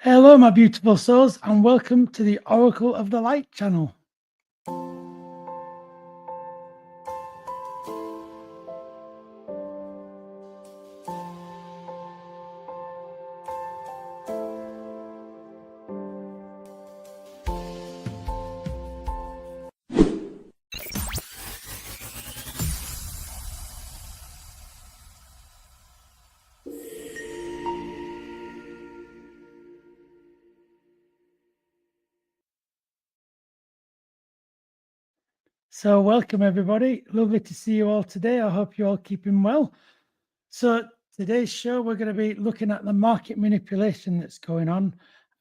Hello, my beautiful souls, and welcome to the Oracle of the Light channel. So welcome everybody. Lovely to see you all today. I hope you're all keeping well. So today's show, we're going to be looking at the market manipulation that's going on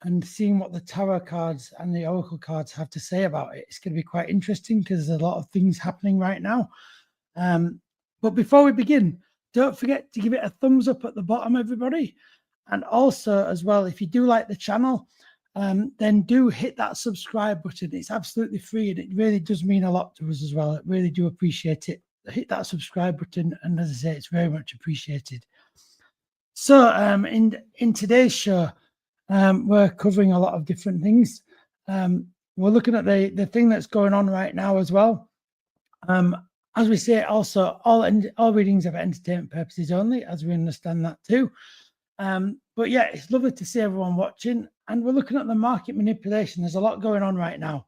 and seeing what the tarot cards and the oracle cards have to say about it. It's going to be quite interesting because there's a lot of things happening right now. But before we begin, don't forget to give it a thumbs up at the bottom, everybody. And also as well, if you do like the channel, then do hit that subscribe button. It's absolutely free and it really does mean a lot to us as well. I really do appreciate it. Hit that subscribe button, and as I say, it's very much appreciated. So in today's show, we're covering a lot of different things. We're looking at the thing that's going on right now as well. As we say, also all readings are for entertainment purposes only, as we understand that too. But yeah, it's lovely to see everyone watching, and we're looking at the market manipulation. There's a lot going on right now.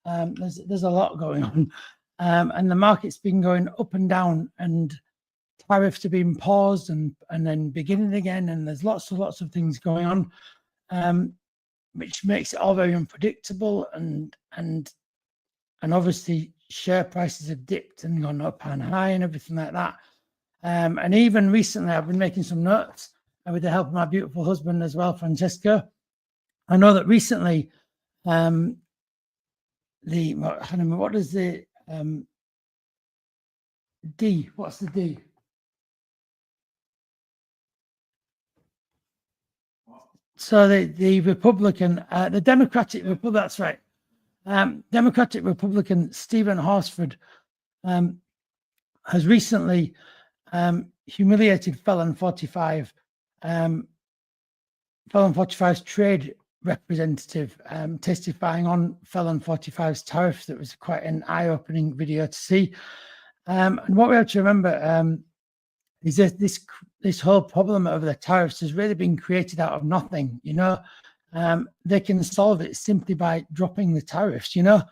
There's a lot going on, and the market's been going up and down, and tariffs have been paused and then beginning again, and there's lots of things going on, which makes it all very unpredictable, and obviously share prices have dipped and gone up and high and everything like that. And even recently, I've been making some notes with the help of my beautiful husband as well, Francesco. I know that recently, what is the D? What's the D? So the Republican, the Democratic Republic. That's right. Democratic Republican Stephen Horsford has recently humiliated Felon 45. Felon 45's trade representative testifying on Felon 45's tariffs. That was quite an eye-opening video to see. And what we have to remember is that this whole problem over the tariffs has really been created out of nothing. You know, they can solve it simply by dropping the tariffs. You know,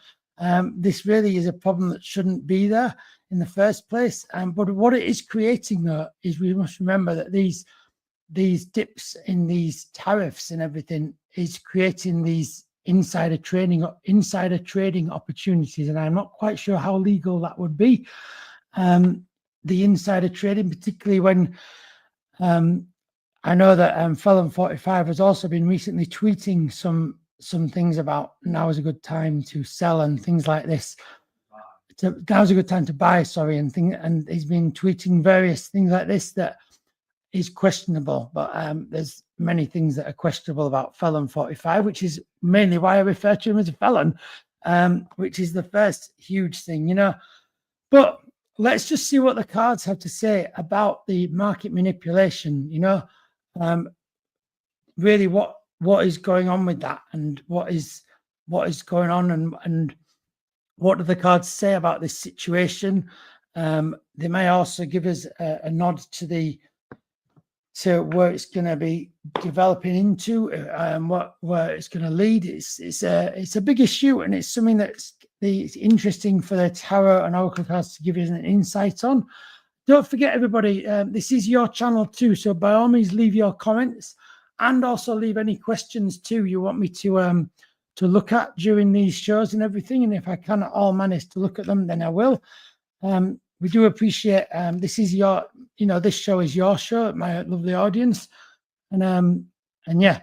this really is a problem that shouldn't be there in the first place. But what it is creating, though, is we must remember that these dips in these tariffs and everything is creating these insider trading opportunities, and I'm not quite sure how legal that would be. The insider trading, particularly when I know that Felon 45 has also been recently tweeting some things about now is a good time to sell and things like this. Now's a good time to buy, sorry, and he's been tweeting various things like this that is questionable, but there's many things that are questionable about Felon 45, which is mainly why I refer to him as a felon, which is the first huge thing, you know. But let's just see what the cards have to say about the market manipulation, you know, really what is going on with that, and what is going on, and what do the cards say about this situation. They may also give us a nod to where it's going to be developing into, where it's going to lead. It's a big issue, and it's something that's interesting for the tarot and oracle cards to give you an insight on. Don't forget, everybody, this is your channel too, so by all means leave your comments, and also leave any questions too you want me to look at during these shows and everything. And if I cannot all manage to look at them, then I will. We do appreciate this is your, you know, this show is your show, my lovely audience, and yeah,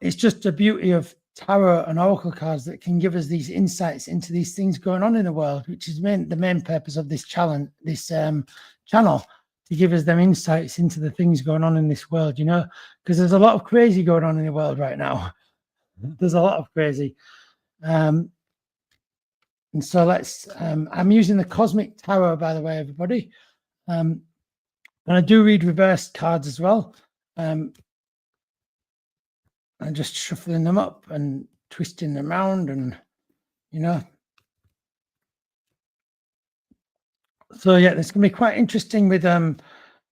it's just the beauty of tarot and oracle cards that can give us these insights into these things going on in the world, which is the main purpose of this channel, to give us them insights into the things going on in this world, you know, because there's a lot of crazy going on in the world right now. There's a lot of crazy. And so let's, I'm using the Cosmic Tarot, by the way, everybody. And I do read reversed cards as well. and just shuffling them up and twisting them around, and so yeah, it's gonna be quite interesting with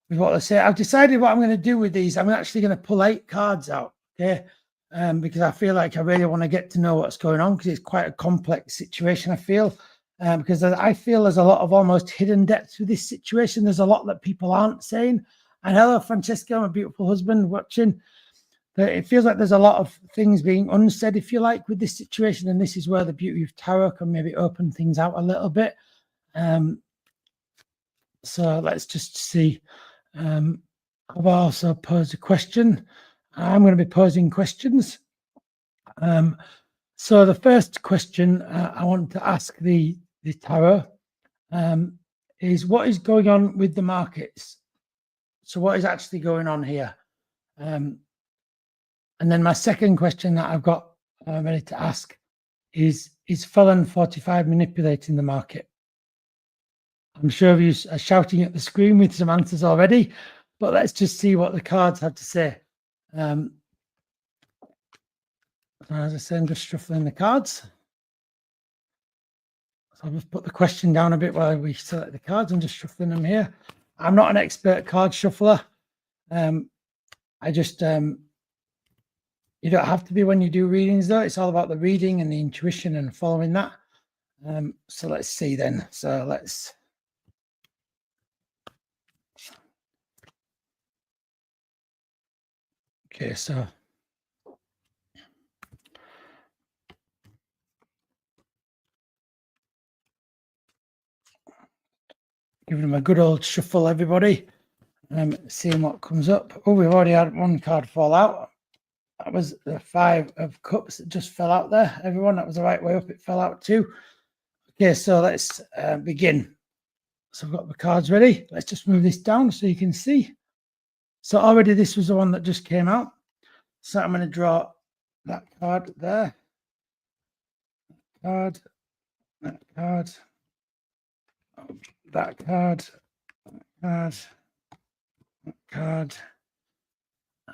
what I say. I've decided what I'm going to do with these. I'm actually going to pull 8 cards out, okay? Because I feel like I really want to get to know what's going on, because it's quite a complex situation, I feel. Because I feel there's a lot of almost hidden depths with this situation. There's a lot that people aren't saying. And hello, Francesca, my beautiful husband, watching. It feels like there's a lot of things being unsaid, if you like, with this situation. And this is where the beauty of tarot can maybe open things out a little bit. So let's just see. I've also posed a question. I'm going to be posing questions. So the first question I want to ask the tarot is, what is going on with the markets? So what is actually going on here? And then my second question that I've got ready to ask is Felon 45 manipulating the market? I'm sure of you are shouting at the screen with some answers already, but let's just see what the cards have to say. As I say, I'm just shuffling the cards. So I'll just put the question down a bit while we select the cards. I'm just shuffling them here. I'm not an expert card shuffler. I just, you don't have to be when you do readings, though. It's all about the reading and the intuition and following that. So let's see then. So let's... Okay, so giving them a good old shuffle, everybody. Seeing what comes up. Oh, we've already had one card fall out. That was the 5 of Cups that just fell out there. Everyone, that was the right way up. It fell out too. Okay, so let's begin. So I've got the cards ready. Let's just move this down so you can see. So already this was the one that just came out. So I'm going to draw that card there. That card. That card. That card.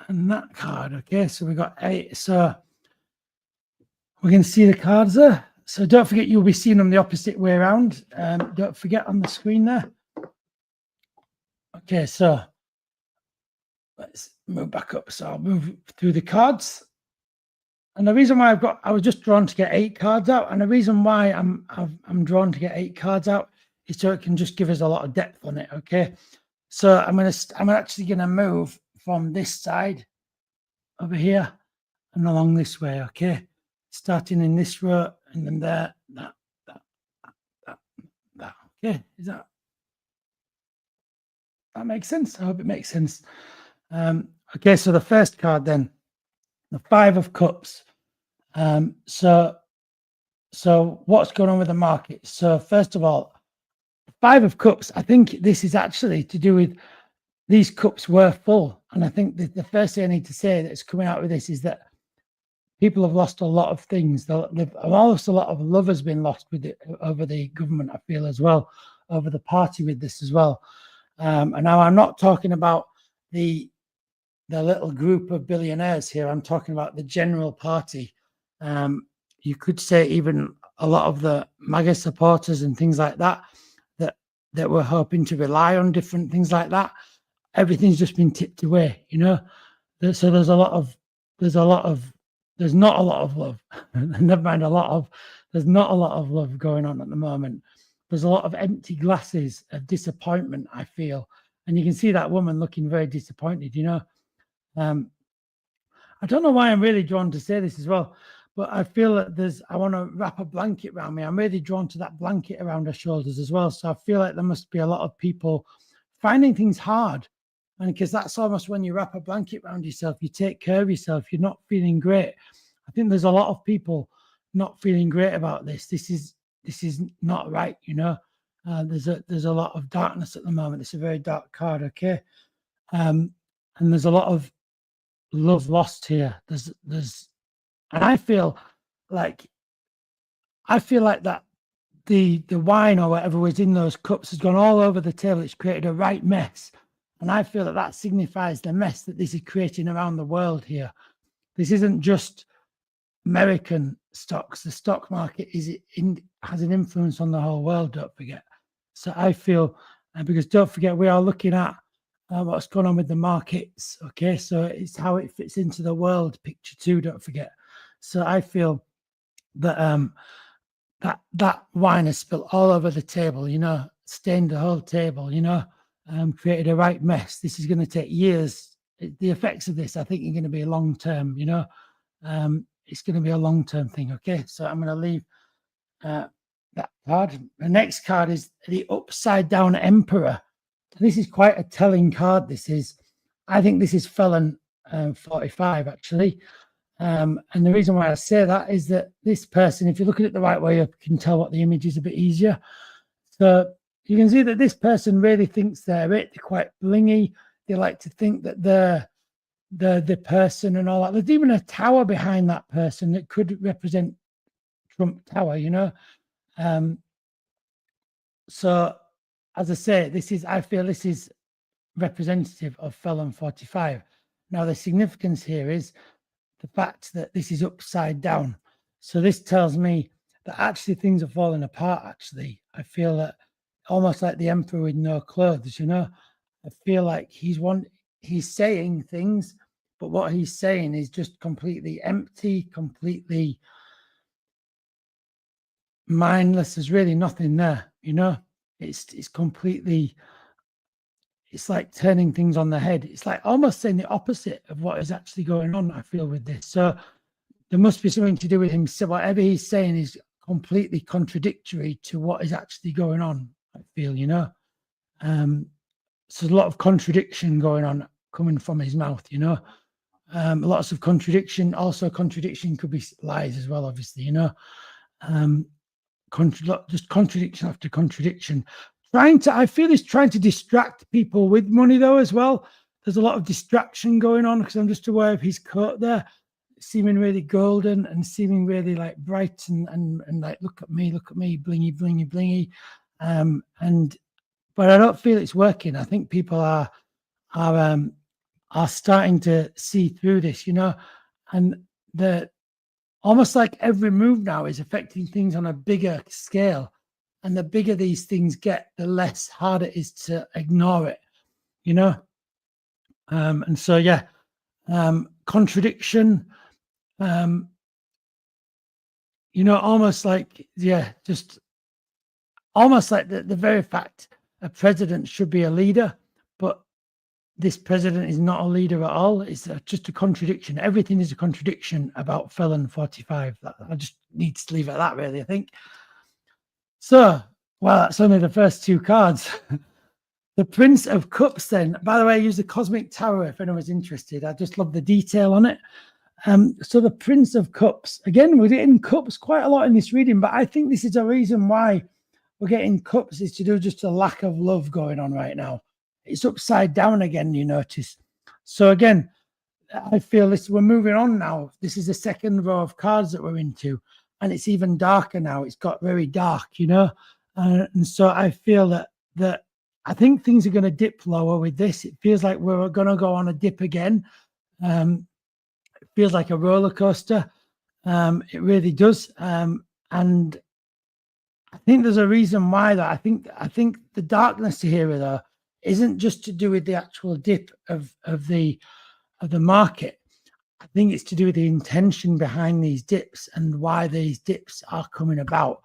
And that card. Okay, so we got 8. So we can see the cards there. So don't forget, you'll be seeing them the opposite way around. Don't forget on the screen there. Okay, so let's move back up. So I'll move through the cards. And the reason why I was just drawn to get 8 cards out. And the reason why I'm drawn to get 8 cards out is so it can just give us a lot of depth on it. Okay. So I'm actually going to move from this side over here and along this way. Okay. Starting in this row and then there, that. Okay. That makes sense? I hope it makes sense. Okay. So the first card then, the 5 of Cups. So what's going on with the market? So first of all, 5 of Cups, I think this is actually to do with these cups were full. And I think the first thing I need to say that's coming out with this is that people have lost a lot of things. Almost a lot of love has been lost with it over the government, I feel, as well, over the party with this as well. And now I'm not talking about the little group of billionaires here. I'm talking about the general party. You could say even a lot of the MAGA supporters and things like that were hoping to rely on different things like that. Everything's just been tipped away, you know. So there's not a lot of love. Never mind there's not a lot of love going on at the moment. There's a lot of empty glasses of disappointment, I feel. And you can see that woman looking very disappointed, you know. I don't know why I'm really drawn to say this as well, but I feel that I want to wrap a blanket around me. I'm really drawn to that blanket around her shoulders as well. So I feel like there must be a lot of people finding things hard. And because that's almost when you wrap a blanket around yourself, you take care of yourself, you're not feeling great. I think there's a lot of people not feeling great about this. This is not right, you know. There's a lot of darkness at the moment. It's a very dark card, okay? And there's a lot of love lost here. And I feel like that the wine or whatever was in those cups has gone all over the table. It's created a right mess. And I feel that signifies the mess that this is creating around the world here. this isn't just American stocks. The stock market has an influence on the whole world, don't forget. So I feel, because don't forget, we are looking at what's going on with the markets. Okay, so it's how it fits into the world picture too, don't forget. So I feel that that wine has spilled all over the table, stained the whole table, created a right mess. This is going to take years. The effects of this, I think, are going to be long term, it's going to be a long-term thing. Okay, so I'm going to leave that card. The next card is the upside down emperor. This is quite a telling card. I think this is felon 45 actually. And the reason why I say that is that this person, if you look at it the right way, you can tell what the image is a bit easier. So you can see that this person really thinks they're it. They're quite blingy. They like to think that they're the person and all that. There's even a tower behind that person that could represent Trump Tower, so as I say, I feel this is representative of felon 45. Now the significance here is the fact that this is upside down. So this tells me that actually things are falling apart. Actually, I feel that almost like the emperor with no clothes, I feel like he's saying things, but what he's saying is just completely empty, completely mindless. There's really nothing there, it's completely, it's like turning things on the head. It's like almost saying the opposite of what is actually going on, I feel, with this. So there must be something to do with him. So whatever he's saying is completely contradictory to what is actually going on, I feel, so there's a lot of contradiction going on coming from his mouth, lots of contradiction. Also contradiction could be lies as well, obviously, just contradiction after contradiction. I feel he's trying to distract people with money though as well. There's a lot of distraction going on because I'm just aware of his coat there, seeming really golden and seeming really like bright and like look at me, blingy, blingy, blingy. But I don't feel it's working. I think people are starting to see through this, and almost like every move now is affecting things on a bigger scale. And the bigger these things get, the less hard it is to ignore it, and so, yeah, contradiction, almost like, just almost like the very fact a president should be a leader, but this president is not a leader at all. It's just a contradiction. Everything is a contradiction about felon 45. I just need to leave it at that, really, I think. So, well, that's only the first two cards. The Prince of Cups, then. By the way, I use the Cosmic Tower if anyone's interested. I just love the detail on it. So the Prince of Cups. Again, we're getting cups quite a lot in this reading, but I think this is a reason why we're getting cups is to do just a lack of love going on right now. It's upside down again, you notice. So again, I feel we're moving on now. This is the second row of cards that we're into, and it's even darker now. It's got very dark, and so I feel that I think things are going to dip lower with this. It feels like we're going to go on a dip again. It feels like a roller coaster. It really does. And I think there's a reason why that. I think the darkness here, though, isn't just to do with the actual dip of the market. I think it's to do with the intention behind these dips and why these dips are coming about.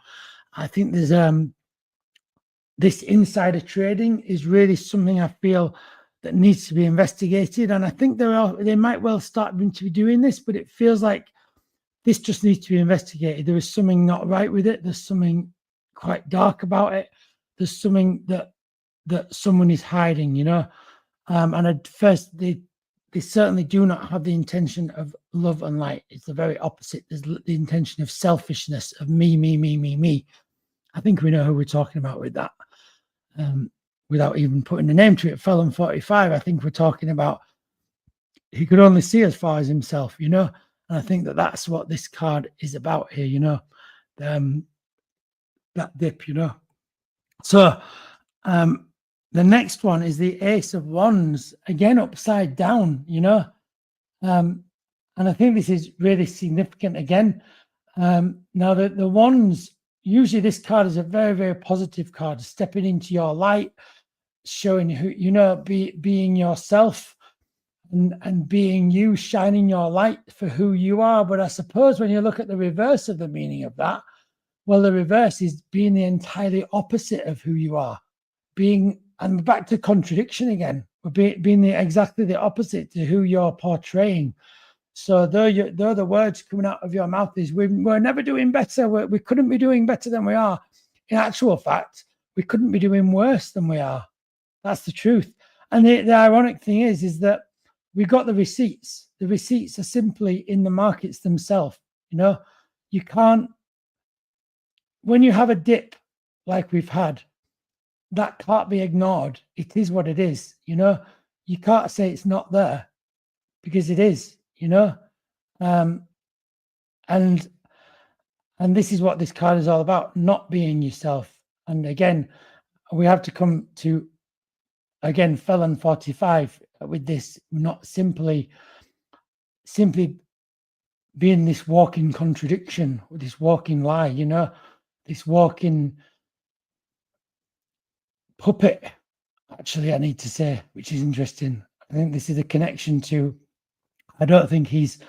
I think there's this insider trading is really something I feel that needs to be investigated, and I think they might well start to be doing this, but it feels like this just needs to be investigated. There is something not right with it. There's something quite dark about it. There's something that someone is hiding, and at first they certainly do not have the intention of love and light. It's the very opposite. There's the intention of selfishness, of me. I think we know who we're talking about with that. Without even putting a name to it, felon 45, I think we're talking about he could only see as far as himself, and I think that's what this card is about here, that dip, So the next one is the Ace of Wands, again upside down, And I think this is really significant again. Now, the wands, usually this card is a very, very positive card, stepping into your light, showing who, you know, being yourself and being you, shining your light for who you are. But I suppose when you look at the reverse of the meaning of that, well, the reverse is being the entirely opposite of who you are, being, and back to contradiction again, being exactly the opposite to who you're portraying. So though the words coming out of your mouth is we're never doing better, we couldn't be doing better than we are, in actual fact, we couldn't be doing worse than we are. That's the truth. And the ironic thing is that we got the receipts. The receipts are simply in the markets themselves. You know, you can't, when you have a dip like we've had, that can't be ignored. It is what it is. You know, you can't say it's not there because it is, you know. And this is what this card is all about, not being yourself. And again, we have to come to, again, Felon 45 with this, not simply being this walking contradiction, or this walking lie, you know, this walking puppet, actually, I need to say, which is interesting. I think this is a connection to, I don't think he's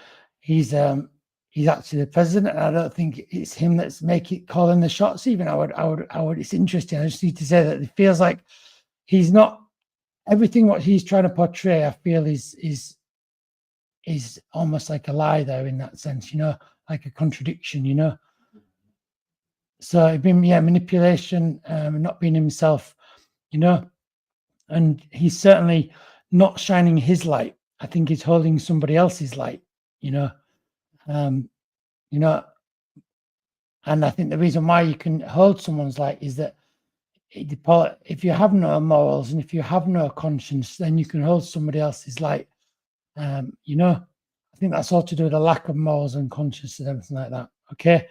actually the president, and I don't think it's him that's calling the shots even. I would, it's interesting. I just need to say that it feels like he's not, everything what he's trying to portray, I feel is almost like a lie there in that sense, you know, like a contradiction, you know. So it'd been, yeah, manipulation, not being himself, you know, and he's certainly not shining his light. I think he's holding somebody else's light, you know. You know, and I think the reason why you can hold someone's light is that if you have no morals and if you have no conscience, then you can hold somebody else's light. You know, I think that's all to do with a lack of morals and conscience and everything like that. Okay,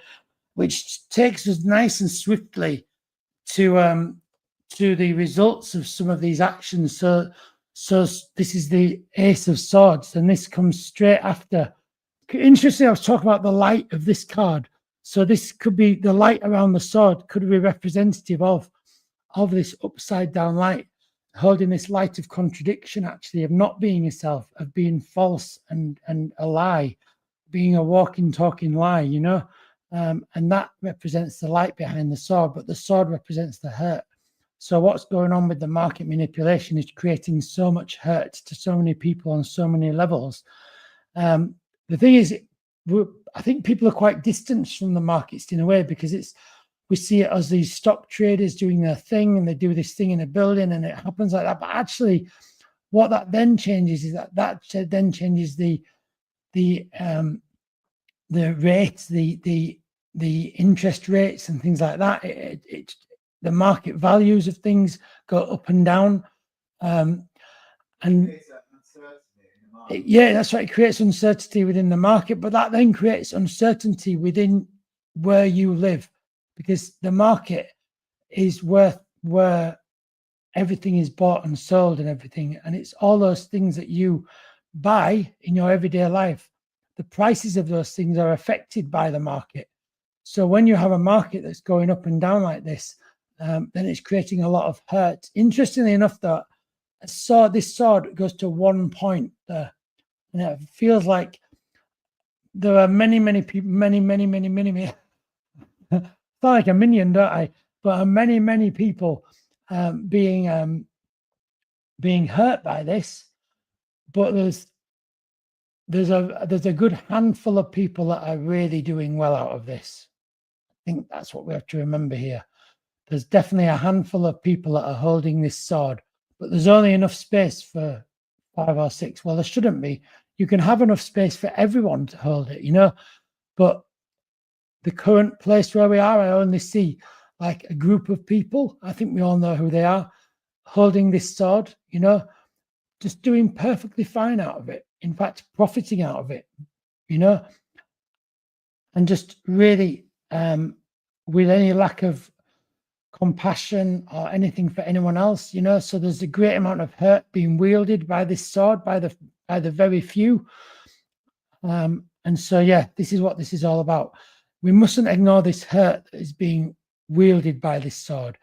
which takes us nice and swiftly to the results of some of these actions. So this is the Ace of Swords, and this comes straight after. Interesting, I was talking about the light of this card. So this could be the light around the sword, could be representative of this upside down light, holding this light of contradiction, actually, of not being yourself, of being false and a lie, being a walking, talking lie, you know. And that represents the light behind the sword, but the sword represents the hurt. So what's going on with the market manipulation is creating so much hurt to so many people on so many levels. The thing is, I think people are quite distanced from the markets in a way, because we see it as these stock traders doing their thing, and they do this thing in a building and it happens like that. But actually, what that then changes is that then changes the rates, the interest rates and things like that. The market values of things go up and down, and yeah, that's right. It creates uncertainty within the market, but that then creates uncertainty within where you live, because the market is where everything is bought and sold and everything. And it's all those things that you buy in your everyday life. The prices of those things are affected by the market. So when you have a market that's going up and down like this, then it's creating a lot of hurt. Interestingly enough, though, this sword goes to 1 point there. And it feels like there are many people, many. I sound like a minion, don't I? But many people being hurt by this. But there's a good handful of people that are really doing well out of this. I think that's what we have to remember here. There's definitely a handful of people that are holding this sword, but there's only enough space for 5 or 6. Well, there shouldn't be. You can have enough space for everyone to hold it, you know, but the current place where we are, I only see like a group of people, I think we all know who they are, holding this sword, you know, just doing perfectly fine out of it. In fact, profiting out of it, you know, and just really with any lack of compassion or anything for anyone else, you know. So there's a great amount of hurt being wielded by this sword by the very few, And so, yeah, this is what this is all about. We mustn't ignore this hurt that is being wielded by this sword.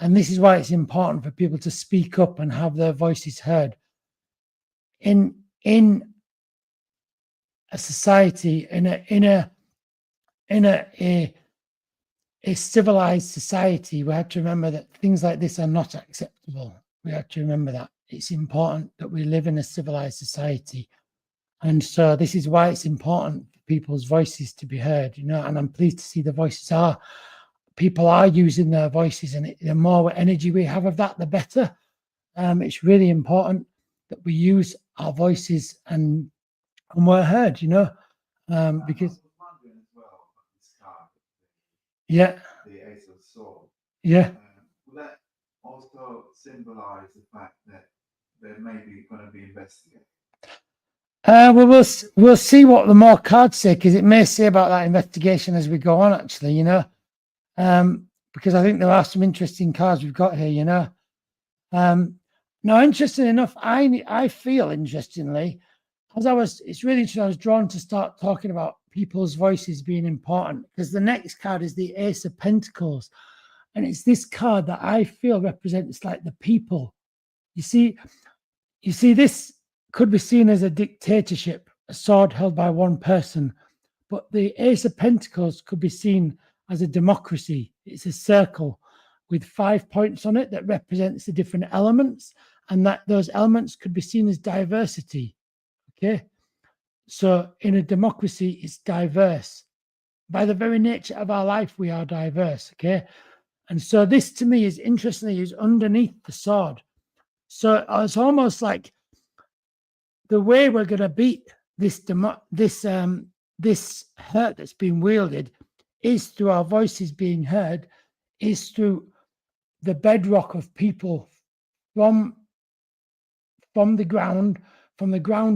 And this is why it's important for people to speak up and have their voices heard. In a society, in a civilized society, we have to remember that things like this are not acceptable. We have to remember that it's important that we live in a civilized society. And so this is why it's important for people's voices to be heard, and I'm pleased to see the voices people are using their voices, and the more energy we have of that, the better. It's really important that we use our voices and we're heard, because yeah, the Ace of Swords. Yeah. Will that also symbolize the fact that there may be going to be investigated? Well, we'll see what the more cards say, because it may say about that investigation as we go on, actually, because I think there are some interesting cards we've got here, Now, interesting enough, I feel, interestingly, it's really interesting, I was drawn to start talking about people's voices being important, because the next card is the Ace of Pentacles. And it's this card that I feel represents like the people. You see, this could be seen as a dictatorship, a sword held by one person. But the Ace of Pentacles could be seen as a democracy. It's a circle with 5 points on it that represents the different elements, and that those elements could be seen as diversity. Okay. So in a democracy, it's diverse. By the very nature of our life, we are diverse. Okay. And so this, to me, is interestingly is underneath the sword. So it's almost like the way we're going to beat this hurt that's been wielded is through our voices being heard, is through the bedrock of people from the ground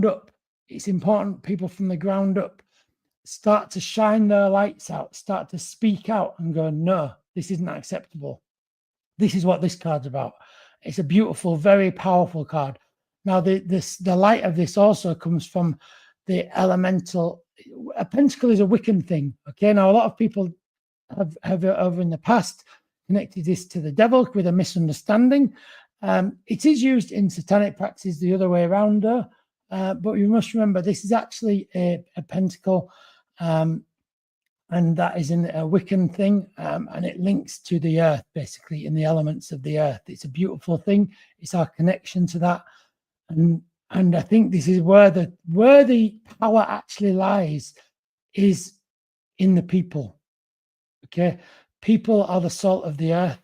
up. It's important people from the ground up start to shine their lights out, start to speak out and go, no, this isn't acceptable. This is what this card's about. It's a beautiful, very powerful card. Now, the light of this also comes from the elemental. A pentacle is a Wiccan thing. Okay, now a lot of people have over in the past connected this to the devil with a misunderstanding. It is used in satanic practices the other way around, but you must remember this is actually a pentacle, and that is in a Wiccan thing, and it links to the earth, basically, in the elements of the earth. It's a beautiful thing. It's our connection to that. And I think this is where the power actually lies, is in the people. Okay, people are the salt of the earth,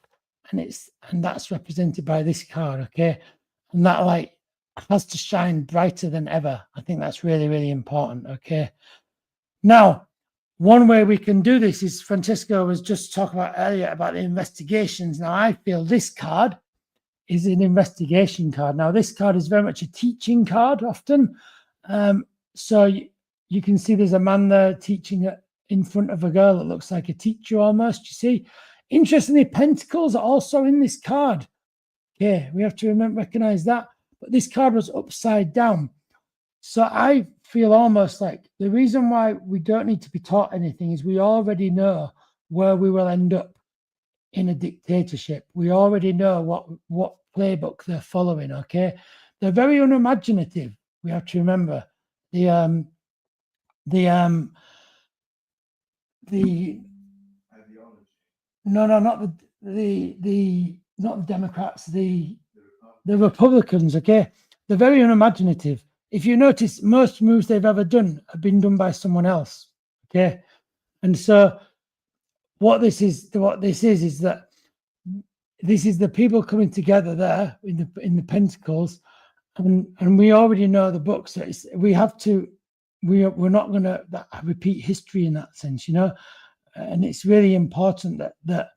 and that's represented by this card. Okay, and that light has to shine brighter than ever. I think that's really, really important. Okay, now one way we can do this is Francesco was just talking about earlier about the investigations. Now I feel this card is an investigation card. Now, this card is very much a teaching card often. So you can see there's a man there teaching in front of a girl that looks like a teacher almost, you see. Interestingly, pentacles are also in this card. Okay, we have to recognize that. But this card was upside down. So I feel almost like the reason why we don't need to be taught anything is we already know where we will end up in a dictatorship. We already know what playbook they're following. Okay, they're very unimaginative. We have to remember not the Democrats, the Republicans. Okay, they're very unimaginative. If you notice, most moves they've ever done have been done by someone else. Okay, and so what this is that this is the people coming together there in the pentacles, and we already know the book, so we're not going to repeat history in that sense, and it's really important that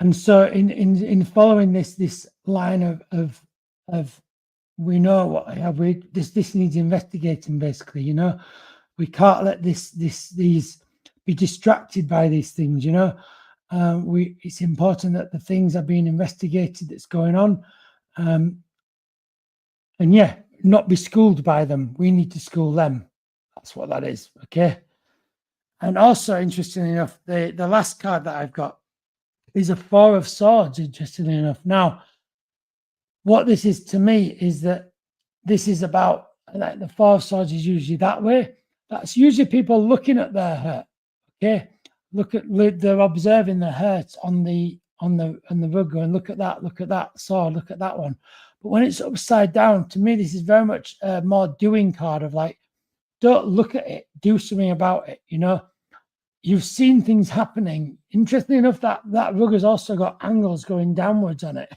and so in following this line of we know what this needs investigating, basically, we can't let these be distracted by these things, it's important that the things are being investigated that's going on, and yeah, not be schooled by them. We need to school them. That's what that is. Okay. And also, interestingly enough, the last card that I've got is a 4 of Swords, interestingly enough. Now, what this is to me is that this is about, like, the 4 of Swords is usually that way. That's usually people looking at their hurt. Okay. They're observing the hurt on the rug, and look at that sword, look at that one. But when it's upside down, to me, this is very much a more doing card of, like, don't look at it, do something about it. You know, you've seen things happening. Interestingly enough, that rug has also got angles going downwards on it.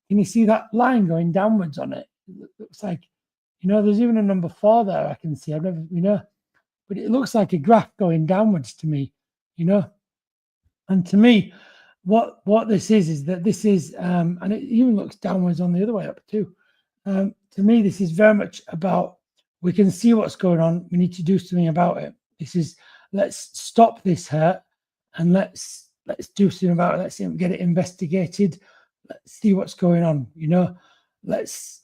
Can you see that line going downwards on it? It looks like, you know, there's even a number 4 there I can see. I've never, you know, but it looks like a graph going downwards to me, you know. And to me, what this is that this is, and it even looks downwards on the other way up too. To me, this is very much about, we can see what's going on. We need to do something about it. This is, let's stop this hurt, and let's do something about it. Let's get it investigated. Let's see what's going on. You know, let's.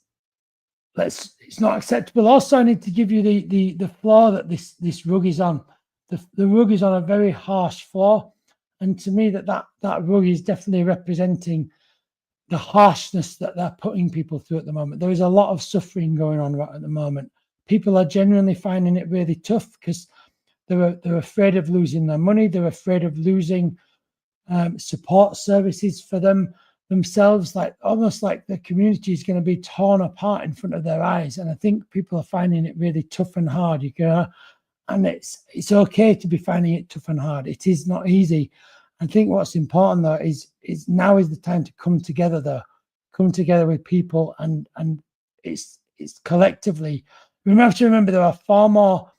It's not acceptable. Also, I need to give you the floor that this rug is on. The rug is on a very harsh floor, and to me, that rug is definitely representing the harshness that they're putting people through at the moment. There is a lot of suffering going on right at the moment. People are genuinely finding it really tough because they're afraid of losing their money. They're afraid of losing support services for themselves, like almost like the community is going to be torn apart in front of their eyes. And I think people are finding it really tough and hard. And it's okay to be finding it tough and hard. It is not easy. I think what's important though is now is the time to come together with people, and it's collectively. We have to remember there are far more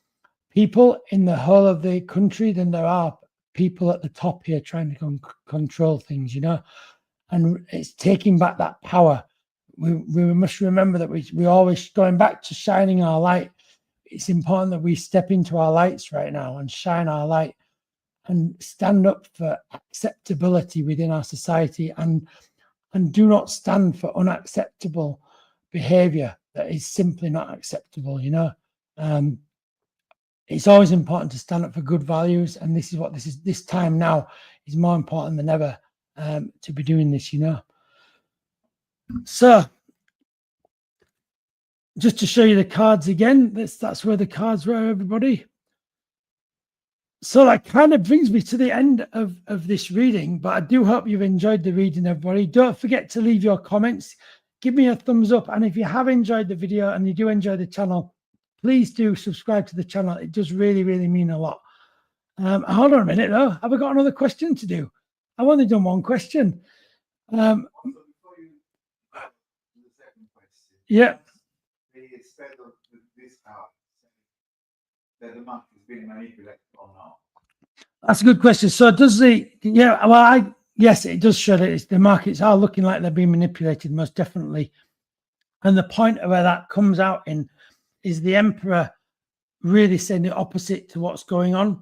people in the whole of the country than there are people at the top here trying to control things, you know. And it's taking back that power. We must remember that we always, going back to shining our light, it's important that we step into our lights right now and shine our light and stand up for acceptability within our society, and do not stand for unacceptable behavior that is simply not acceptable, you know. It's always important to stand up for good values, and this is what this time now is more important than ever to be doing this, you know. So just to show you the cards again, that's where the cards were, everybody. So that kind of brings me to the end of this reading, but I do hope you've enjoyed the reading, everybody. Don't forget to leave your comments, give me a thumbs up, and if you have enjoyed the video and you do enjoy the channel, please do subscribe to the channel. It does really, really mean a lot. Hold on a minute though, have I got another question to do? I've only done one question. Yeah. The spell of this card, that the monk has been manipulated or not? That's a good question. So does yes, it does show that the markets are looking like they're being manipulated, most definitely. And the point of where that comes out in is the Emperor really saying the opposite to what's going on.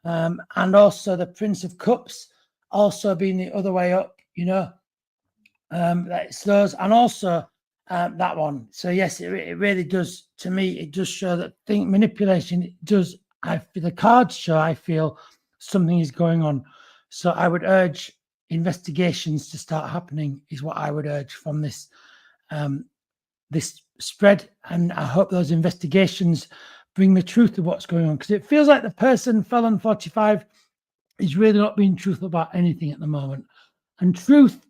And also the Prince of Cups also being the other way up, you know. That's those, and also that one. So yes, it really does, to me, it does show that manipulation, it does, the cards show, I feel something is going on. So I would urge investigations to start happening, is what I would urge from this this spread. And I hope those investigations bring the truth of what's going on, because it feels like the person, Felon 45, is really not being truthful about anything at the moment. And truth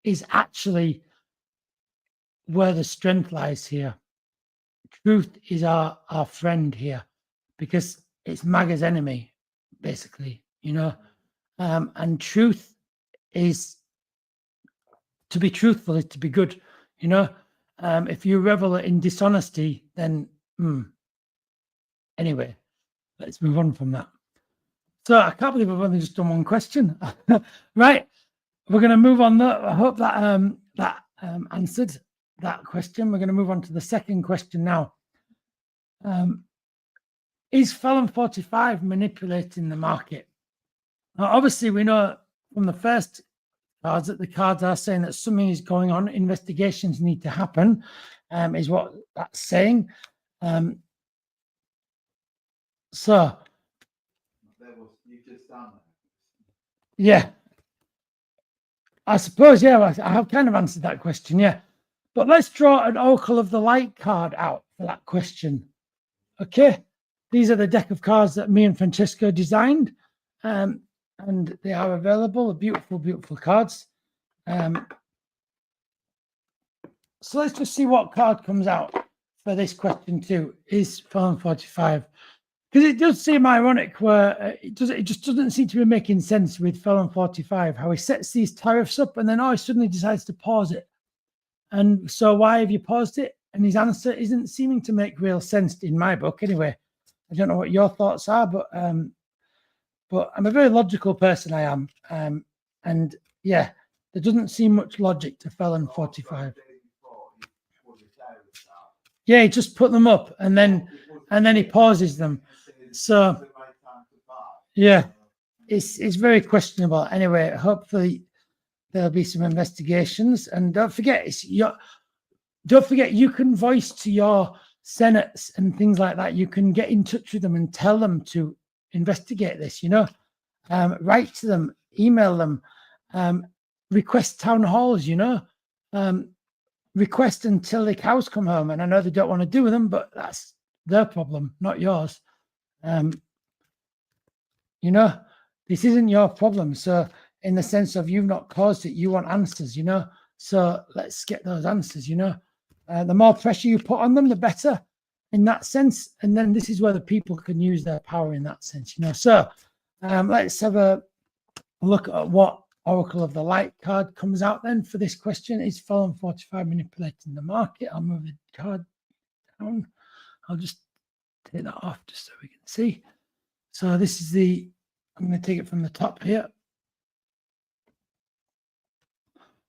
is actually where the strength lies here. Truth is our friend here, because it's MAGA's enemy, basically, you know. And truth is, to be truthful is to be good, you know. If you revel in dishonesty, then anyway, let's move on from that. So I can't believe I've only just done one question. Right, we're going to move on. I hope that answered that question. We're going to move on to the second question now. Is Felon 45 manipulating the market? Now, obviously, we know from the first cards that the cards are saying that something is going on. Investigations need to happen. is what that's saying. So, You've just done that. yeah, I suppose, yeah, I have kind of answered that question, yeah. But let's draw an Oracle of the Light card out for that question. Okay, these are the deck of cards that me and Francesco designed, and they are available. Beautiful, beautiful cards. So let's just see what card comes out for this question too. Is Felon 45? Because it does seem ironic where it just doesn't seem to be making sense with Felon 45, how he sets these tariffs up and then he suddenly decides to pause it. And so why have you paused it? And his answer isn't seeming to make real sense in my book anyway. I don't know what your thoughts are, but I'm a very logical person, I am. And yeah, there doesn't seem much logic to Felon 45. Yeah, he just put them up and then he pauses them. So yeah, it's very questionable. Anyway, hopefully there'll be some investigations. And don't forget, you can voice to your senates and things like that. You can get in touch with them and tell them to investigate this, write to them, email them, request town halls, request until the cows come home. And I know they don't want to do them, but that's their problem, not yours. This isn't your problem. So in the sense of you've not caused it, you want answers, so let's get those answers, the more pressure you put on them, the better in that sense. And then this is where the people can use their power in that sense, So let's have a look at what Oracle of the Light card comes out then for this question. Is Felon 45 manipulating the market? I'll move the card down. I'll just take that off just so we can see. So this is I'm going to take it from the top here.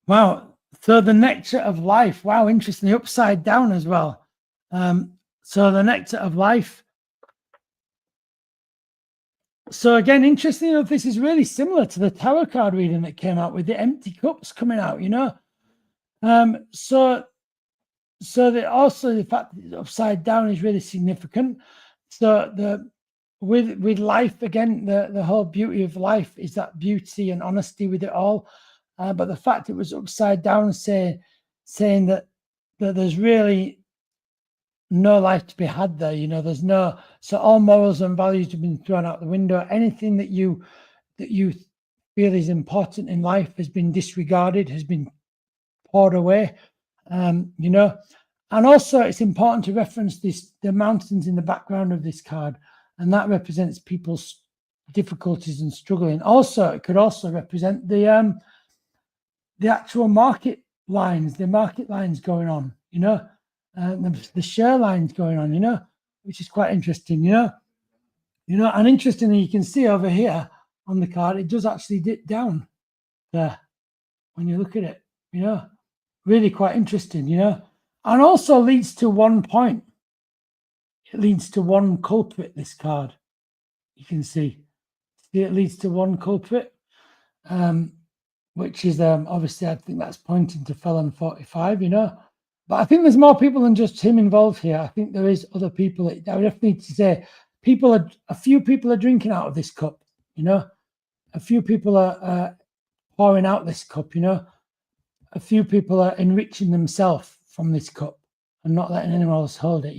Wow. So the nectar of life. Wow, interesting. Upside down as well. So the nectar of life. So again, interesting enough, this is really similar to the tarot card reading that came out with the empty cups coming out, So also the fact that it's upside down is really significant. So with life, again, the whole beauty of life is that beauty and honesty with it all. But the fact it was upside down, saying that there's really no life to be had there, there's no, so all morals and values have been thrown out the window. Anything that you feel is important in life has been disregarded, has been poured away, and also it's important to reference the mountains in the background of this card, and that represents people's difficulties and struggling. Also, it could also represent the actual market lines going on, the share lines going on, which is quite interesting, and interestingly, you can see over here on the card, it does actually dip down there when you look at it, really quite interesting, and also leads to one point. It leads to one culprit, this card. You can see it leads to one culprit, which is obviously, I think that's pointing to Felon 45, but I think there's more people than just him involved here. I think there is other people. I would definitely need to say a few people are drinking out of this cup, a few people are pouring out this cup, a few people are enriching themselves from this cup and not letting anyone else hold it,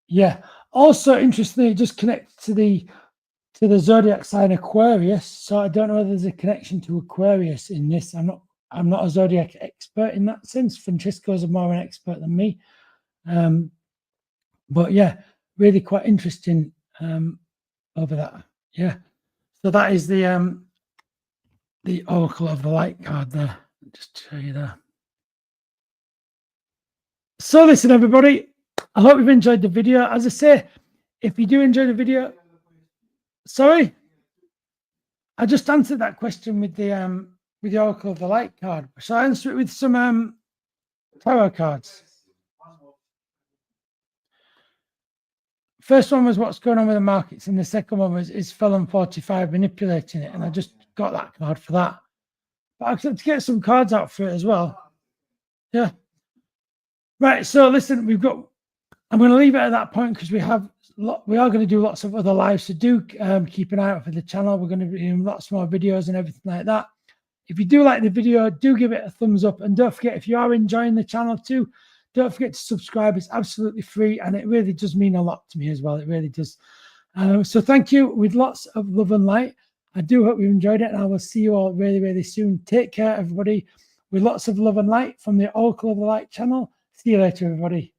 yeah. Also, interestingly, it just connects to the zodiac sign Aquarius. So I don't know whether there's a connection to Aquarius in this. I'm not a zodiac expert in that sense. Francesco's more an expert than me. But yeah, really quite interesting over that. Yeah. So that is the Oracle of the Light card there. Just to show you there. So listen, everybody, I hope you've enjoyed the video. As I say, if you do enjoy the video, sorry, I just answered that question with the Oracle of the Light card. So I answer it with some tarot cards. First one was what's going on with the markets, and the second one was is Felon 45 manipulating it, and I just got that card for that. But I have to get some cards out for it as well. Yeah. Right. So listen, I'm going to leave it at that point because we are going to do lots of other lives. So do keep an eye out for the channel. We're going to be doing lots more videos and everything like that. If you do like the video, do give it a thumbs up. And don't forget, if you are enjoying the channel too, don't forget to subscribe. It's absolutely free. And it really does mean a lot to me as well. It really does. So thank you with lots of love and light. I do hope you enjoyed it. And I will see you all really, really soon. Take care, everybody, with lots of love and light from the Oracle of the Light channel. See you later, everybody.